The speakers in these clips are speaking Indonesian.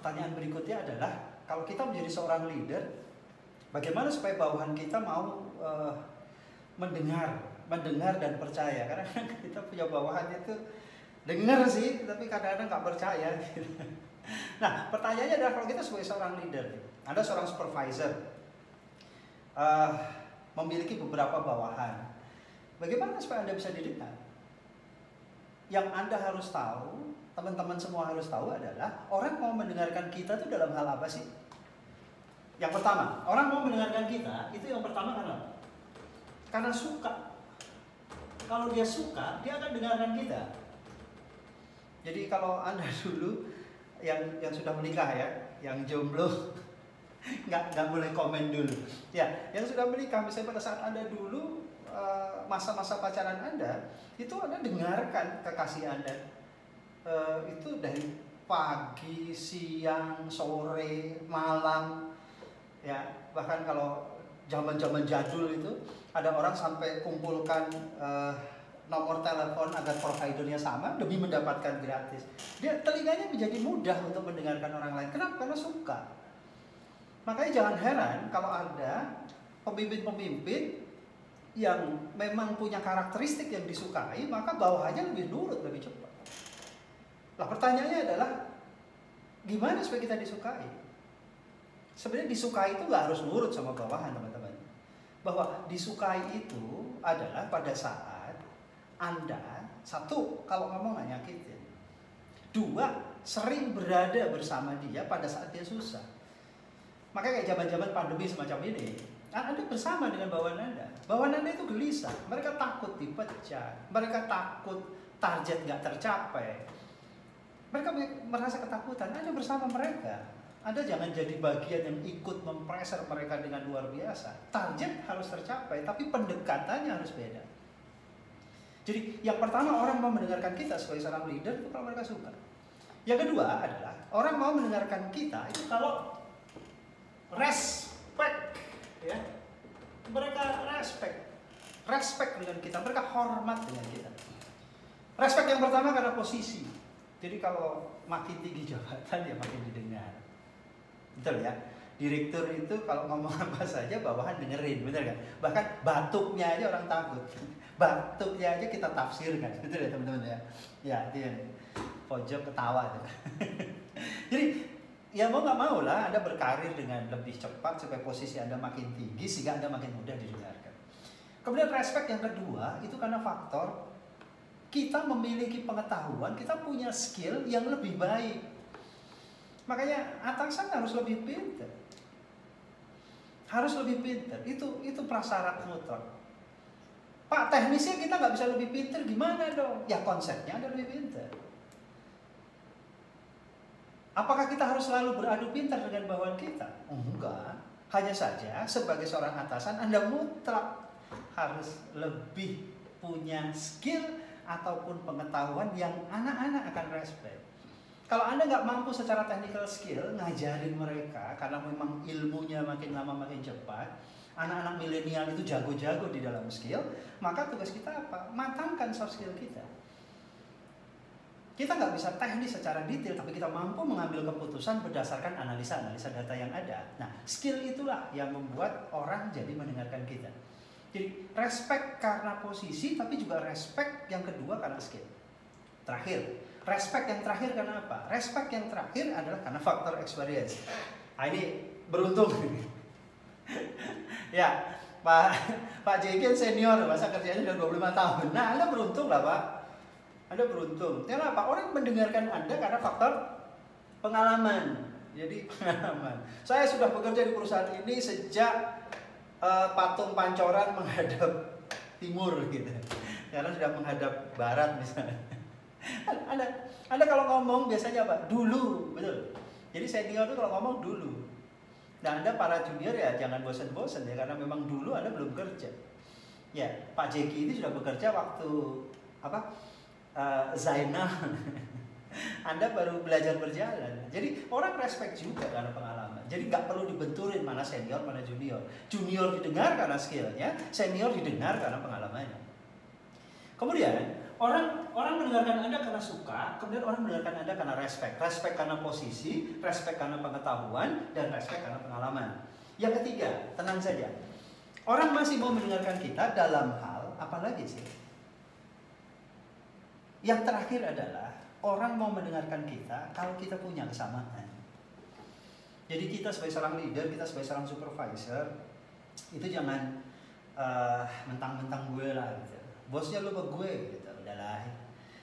pertanyaan berikutnya adalah, kalau kita menjadi seorang leader, bagaimana supaya bawahan kita mau mendengar dan percaya? Karena kita punya bawahan itu dengar sih, tapi kadang-kadang nggak percaya. Nah, pertanyaannya adalah, kalau kita sebagai seorang leader, Anda seorang supervisor, memiliki beberapa bawahan, bagaimana supaya Anda bisa didengar? Yang Anda harus tahu, teman-teman semua harus tahu adalah, orang mau mendengarkan kita itu dalam hal apa sih? Yang pertama, orang mau mendengarkan kita, itu yang pertama karena suka. Kalau dia suka, dia akan dengarkan kita. Jadi kalau Anda dulu yang sudah menikah ya, yang jomblo, nggak boleh komen dulu. Ya, yang sudah menikah, misalnya pada saat Anda dulu masa-masa pacaran Anda, itu Anda dengarkan kekasih Anda. Itu dari pagi, siang, sore, malam, ya, bahkan kalau zaman-zaman jadul itu ada orang sampai kumpulkan nomor telepon agar providernya sama demi mendapatkan gratis. Dia telinganya menjadi mudah untuk mendengarkan orang lain. Kenapa? Karena suka. Makanya jangan heran kalau ada pemimpin-pemimpin yang memang punya karakteristik yang disukai, maka bawahannya lebih nurut, lebih cepat. Nah, pertanyaannya adalah, gimana supaya kita disukai? Sebenarnya disukai itu nggak harus nurut sama bawahan, teman-teman. Bahwa disukai itu adalah pada saat Anda, satu, kalau ngomong nggak nyakitin. Dua, sering berada bersama dia pada saat dia susah. Makanya kayak zaman-zaman pandemi semacam ini, Anda bersama dengan bawahan Anda. Bawahan Anda itu gelisah, mereka takut dipecat, mereka takut target nggak tercapai. Mereka merasa ketakutan, Anda bersama mereka. Anda jangan jadi bagian yang ikut mempressure mereka dengan luar biasa. Target harus tercapai, tapi pendekatannya harus beda. Jadi yang pertama, orang mau mendengarkan kita sebagai seorang leader itu kalau mereka suka. Yang kedua adalah, orang mau mendengarkan kita itu kalau respect, ya. Mereka respect dengan kita, mereka hormat dengan kita. Respect yang pertama karena posisi. Jadi kalau makin tinggi jabatan ya makin didengar. Betul ya? Direktur itu kalau ngomong apa saja bawahan dengerin, betul kan? Bahkan batuknya aja orang takut. Batuknya aja kita tafsirkan, betul ya teman-teman ya? Ya, itu yang pojok ketawa. Jadi ya mau nggak mau lah Anda berkarir dengan lebih cepat supaya posisi Anda makin tinggi sehingga Anda makin mudah didengarkan. Kemudian respect yang kedua itu karena faktor kita memiliki pengetahuan, kita punya skill yang lebih baik. Makanya atasan harus lebih pintar. Harus lebih pintar. Itu prasyarat mutlak. Pak, teknisnya kita nggak bisa lebih pintar, gimana dong? Ya konsepnya Anda lebih pintar. Apakah kita harus selalu beradu pintar dengan bawahan kita? Enggak. Hanya saja sebagai seorang atasan Anda mutlak harus lebih punya skill ataupun pengetahuan yang anak-anak akan respect. Kalau Anda nggak mampu secara technical skill ngajarin mereka, karena memang ilmunya makin lama makin cepat, anak-anak milenial itu jago-jago di dalam skill, maka tugas kita apa? Matangkan soft skill kita. Kita nggak bisa teknis secara detail, tapi kita mampu mengambil keputusan berdasarkan analisa-analisa data yang ada. Nah, skill itulah yang membuat orang jadi mendengarkan kita. Jadi, respect karena posisi, tapi juga respect yang kedua karena skill. Terakhir, respect yang terakhir karena apa? Respect yang terakhir adalah karena faktor experience. Nah, ini beruntung. Ya, Pak JK senior, masa kerjanya sudah 25 tahun. Nah, Anda beruntung lah Pak. Anda beruntung. Kenapa? Orang mendengarkan Anda karena faktor pengalaman. Jadi pengalaman. Saya sudah bekerja di perusahaan ini sejak patung Pancoran menghadap timur gitu. Karena sudah menghadap barat misalnya. Anda kalau ngomong biasanya apa? Dulu, betul. Jadi senior itu kalau ngomong dulu. Nah, Anda para junior ya jangan bosan-bosan ya, karena memang dulu Anda belum kerja. Ya, Pak Jeki ini sudah bekerja waktu apa? Zainal. Anda baru belajar berjalan. Jadi orang respect juga karena pengalaman. Jadi nggak perlu dibenturin mana senior mana junior. Junior didengar karena skillnya, senior didengar karena pengalamannya. Kemudian Orang mendengarkan Anda karena suka, kemudian orang mendengarkan Anda karena respect. Respect karena posisi, respect karena pengetahuan, dan respect karena pengalaman. Yang ketiga, tenang saja. Orang masih mau mendengarkan kita dalam hal apa lagi sih? Yang terakhir adalah orang mau mendengarkan kita kalau kita punya kesamaan. Jadi kita sebagai seorang leader, kita sebagai seorang supervisor, itu jangan mentang-mentang gue lah gitu. Bosnya lu ke gue gitu. Udahlah.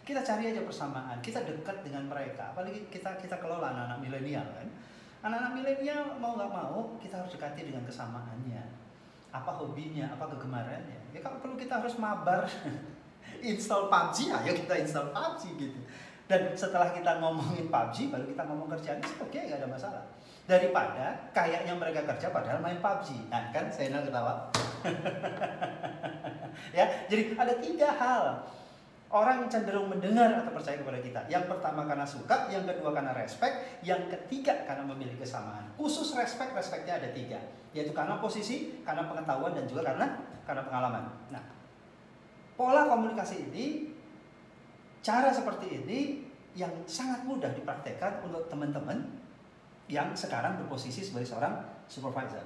Kita cari aja persamaan. Kita dekat dengan mereka. Apalagi kita kelola anak-anak milenial kan. Anak-anak milenial mau nggak mau kita harus dekati dengan kesamaannya. Apa hobinya, apa kegemarannya. Ya kalau perlu kita harus mabar install PUBG, ayo kita install PUBG gitu. Dan setelah kita ngomongin PUBG, baru kita ngomong kerjaan, oke, nggak ada masalah. Daripada kayaknya mereka kerja padahal main PUBG. Nah kan, saya ketawa. Ya, jadi ada 3 hal orang cenderung mendengar atau percaya kepada kita. Yang pertama karena suka, yang kedua karena respect, yang ketiga karena memiliki kesamaan. Khusus respectnya ada 3, yaitu karena posisi, karena pengetahuan, dan juga karena pengalaman. Nah, pola komunikasi ini, cara seperti ini yang sangat mudah dipraktekkan untuk teman-teman yang sekarang berposisi sebagai seorang supervisor.